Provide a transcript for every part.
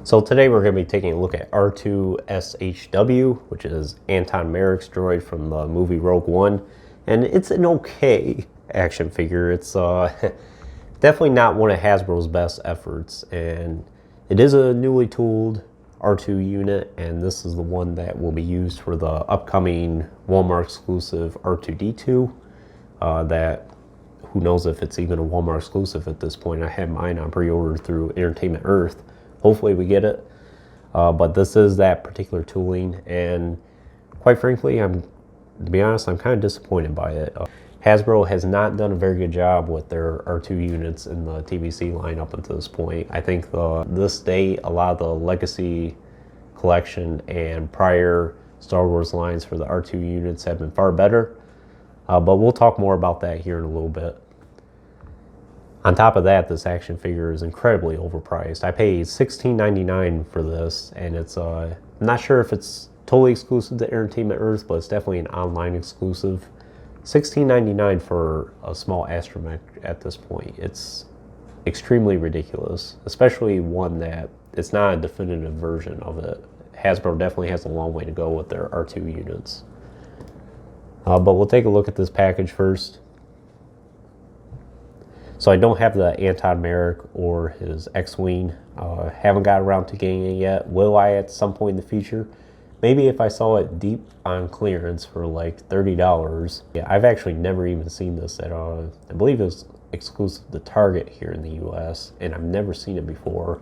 So today we're going to be taking a look at R2-SHW, which is Antoc Merrick's droid from the movie Rogue One. And it's an okay action figure. It's definitely not one of Hasbro's best efforts. And it is a newly tooled R2 unit, and this is the one that will be used for the upcoming Walmart exclusive R2-D2. That who knows if it's even a Walmart exclusive at this point. I had mine on pre-order through Entertainment Earth. Hopefully we get it, but this is that particular tooling, and quite frankly, to be honest, I'm kind of disappointed by it. Hasbro has not done a very good job with their R2 units in the TVC line up until this point. I think this date, a lot of the legacy collection and prior Star Wars lines for the R2 units have been far better, but we'll talk more about that here in a little bit. On top of that, this action figure is incredibly overpriced. I paid $16.99 for this, and it's I'm not sure if it's totally exclusive to Entertainment Earth, but it's definitely an online exclusive. $16.99 for a small astromech at this point. It's extremely ridiculous, especially one that it's not a definitive version of it. Hasbro definitely has a long way to go with their R2 units. But we'll take a look at this package first. So I don't have the Antoc Merrick or his X-Wing. Haven't got around to getting it yet. Will I at some point in the future? Maybe if I saw it deep on clearance for like $30. Yeah, I've actually never even seen this at all. I believe it was exclusive to Target here in the US, and I've never seen it before.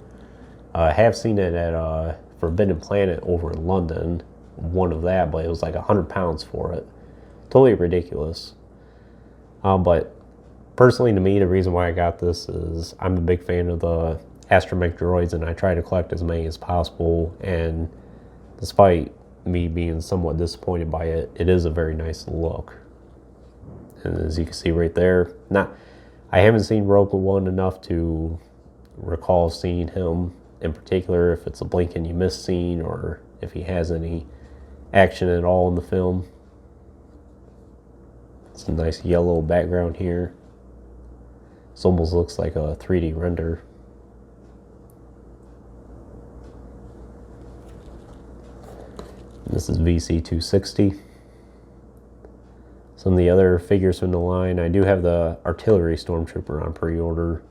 I have seen it at Forbidden Planet over in London, one of that, but it was like £100 for it. Totally ridiculous. But personally, to me, the reason why I got this is I'm a big fan of the astromech droids, and I try to collect as many as possible. And despite me being somewhat disappointed by it, it is a very nice look. And as you can see right there, I haven't seen Rogue One enough to recall seeing him in particular, if it's a blink and you miss scene or if he has any action at all in the film. It's a nice yellow background here. This almost looks like a 3D render. This is VC260. Some of the other figures from the line, I do have the Artillery Stormtrooper on pre-order,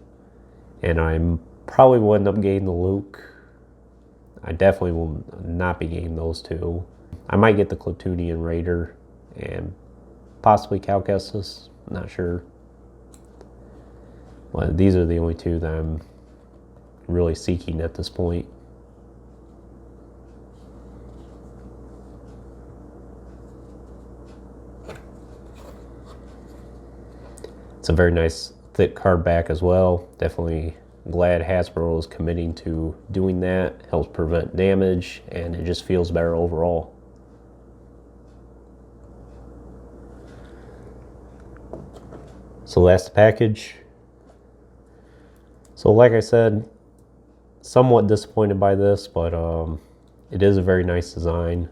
and I probably will end up getting the Luke. I definitely will not be getting those two. I might get the Clatoonian Raider and possibly Cal Kestis, not sure. Well, these are the only two that I'm really seeking at this point. It's a very nice thick card back as well. Definitely glad Hasbro is committing to doing that. Helps prevent damage, and it just feels better overall. So that's the package. So like I said, somewhat disappointed by this, but it is a very nice design.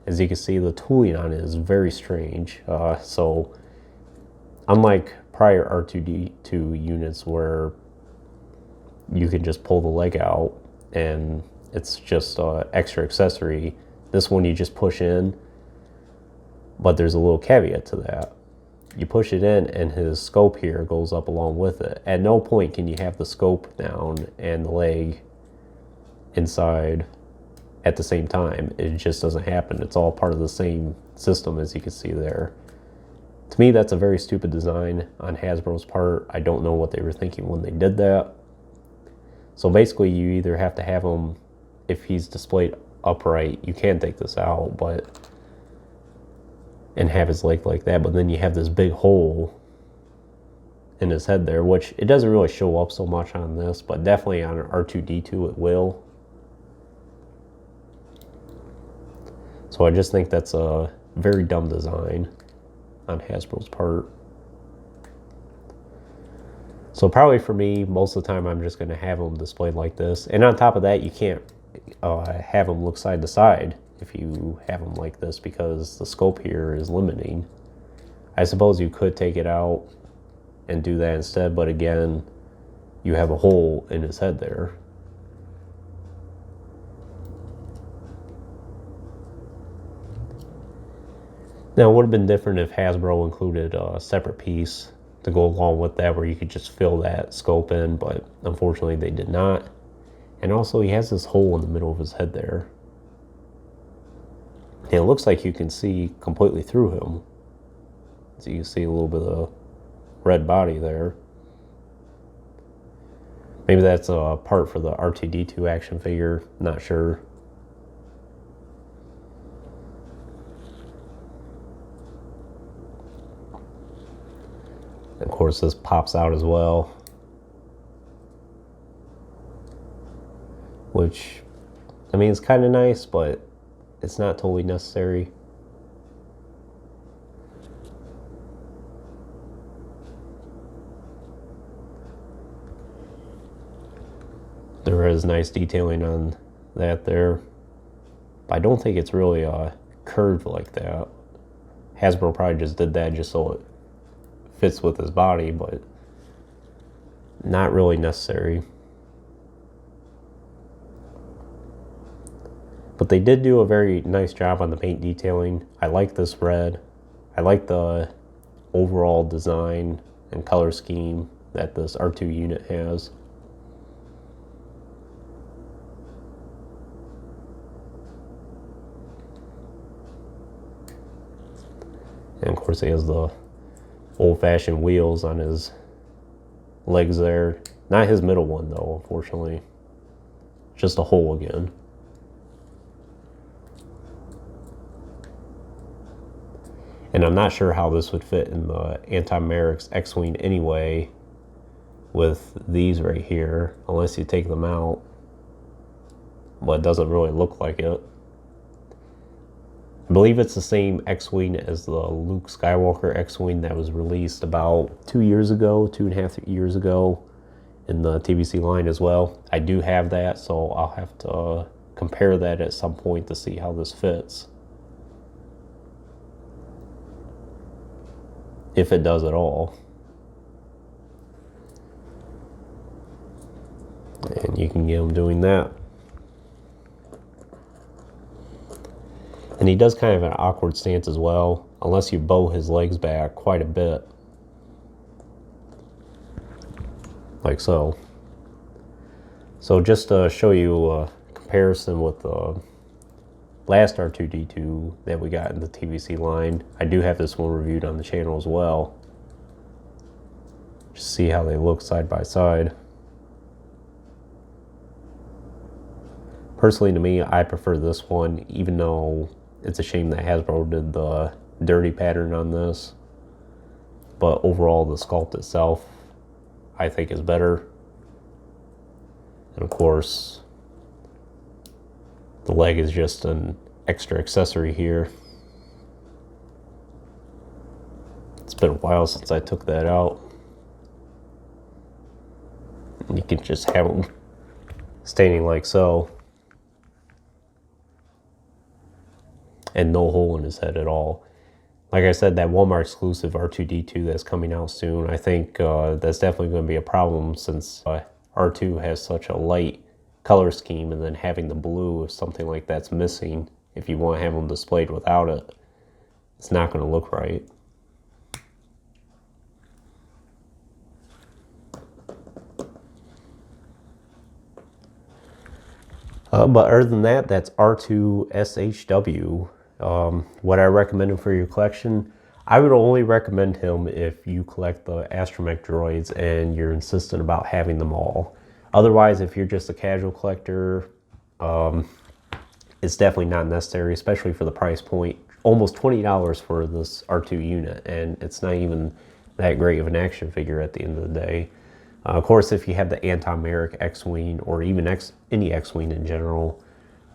As you can see, the tooling on it is very strange. So unlike prior R2-D2 units where you can just pull the leg out and it's just extra accessory, this one you just push in, but there's a little caveat to that. You push it in and his scope here goes up along with it. At no point can you have the scope down and the leg inside at the same time. It just doesn't happen. It's all part of the same system, as you can see there. To me, that's a very stupid design on Hasbro's part. I don't know what they were thinking when they did that. So basically, you either have to have him, if he's displayed upright, you can take this out, and have his leg like that, but then you have this big hole in his head there, which it doesn't really show up so much on this, but definitely on R2-D2 it will. So I just think that's a very dumb design on Hasbro's part. So probably for me, most of the time I'm just going to have them displayed like this. And on top of that, you can't have them look side to side if you have them like this, because the scope here is limiting. I suppose you could take it out and do that instead, but again, you have a hole in his head there. Now, it would have been different if Hasbro included a separate piece to go along with that where you could just fill that scope in, but unfortunately they did not. And also he has this hole in the middle of his head there. And it looks like you can see completely through him. So you can see a little bit of red body there. Maybe that's a part for the R2-D2 action figure, not sure. Of course, this pops out as well, which, I mean, it's kind of nice, but it's not totally necessary. There is nice detailing on that there, but I don't think it's really curved like that. Hasbro probably just did that just so it fits with his body, but not really necessary. But they did do a very nice job on the paint detailing. I like this red. I like the overall design and color scheme that this R2 unit has. And of course he has the old-fashioned wheels on his legs there. Not his middle one though, unfortunately. Just a hole again. And I'm not sure how this would fit in the Antoc Merrick's X-Wing anyway, with these right here, unless you take them out. But it doesn't really look like it. I believe it's the same X-Wing as the Luke Skywalker X-Wing that was released about 2 years ago, 2.5 years ago in the TBC line as well. I do have that, so I'll have to compare that at some point to see how this fits. If it does at all. And you can get him doing that. And he does kind of an awkward stance as well, unless you bow his legs back quite a bit. Like so. So just to show you a comparison with the last R2-D2 that we got in the TVC line, I do have this one reviewed on the channel as well. Just see how they look side by side. Personally, to me, I prefer this one, even though it's a shame that Hasbro did the dirty pattern on this. But overall, the sculpt itself, I think, is better. And of course, the leg is just an extra accessory here. It's been a while since I took that out. And you can just have them standing like so. And no hole in his head at all. Like I said, that Walmart exclusive R2-D2 that's coming out soon, I think that's definitely going to be a problem since R2 has such a light color scheme, and then having the blue, if something like that's missing, if you want to have them displayed without it, it's not going to look right. But other than that, that's R2-SHW. What I recommend for your collection, I would only recommend him if you collect the astromech droids and you're insistent about having them all. Otherwise, if you're just a casual collector, it's definitely not necessary, especially for the price point. Almost $20 for this R2 unit, and it's not even that great of an action figure at the end of the day. Of course, if you have the Antoc Merrick X-Wing, or even any X-Wing in general,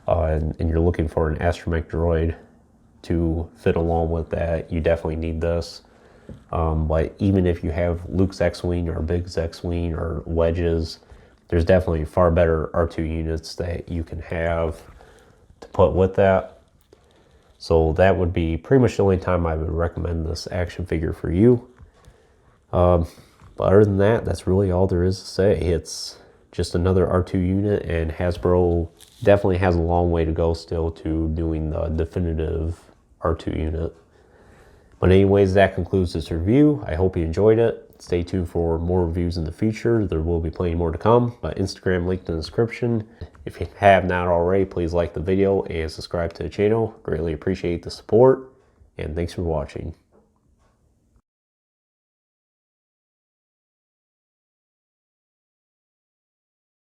and you're looking for an astromech droid to fit along with that, you definitely need this. But even if you have Luke's X-Wing or Big's X-Wing or Wedge's, there's definitely far better R2 units that you can have to put with that. So that would be pretty much the only time I would recommend this action figure for you. But other than that, that's really all there is to say. It's just another R2 unit, and Hasbro definitely has a long way to go still to doing the definitive R2 unit. But anyways, that concludes this review. I hope you enjoyed it. Stay tuned for more reviews in the future. There will be plenty more to come. My Instagram linked in the description. If you have not already, please like the video and subscribe to the channel. Greatly appreciate the support, and thanks for watching.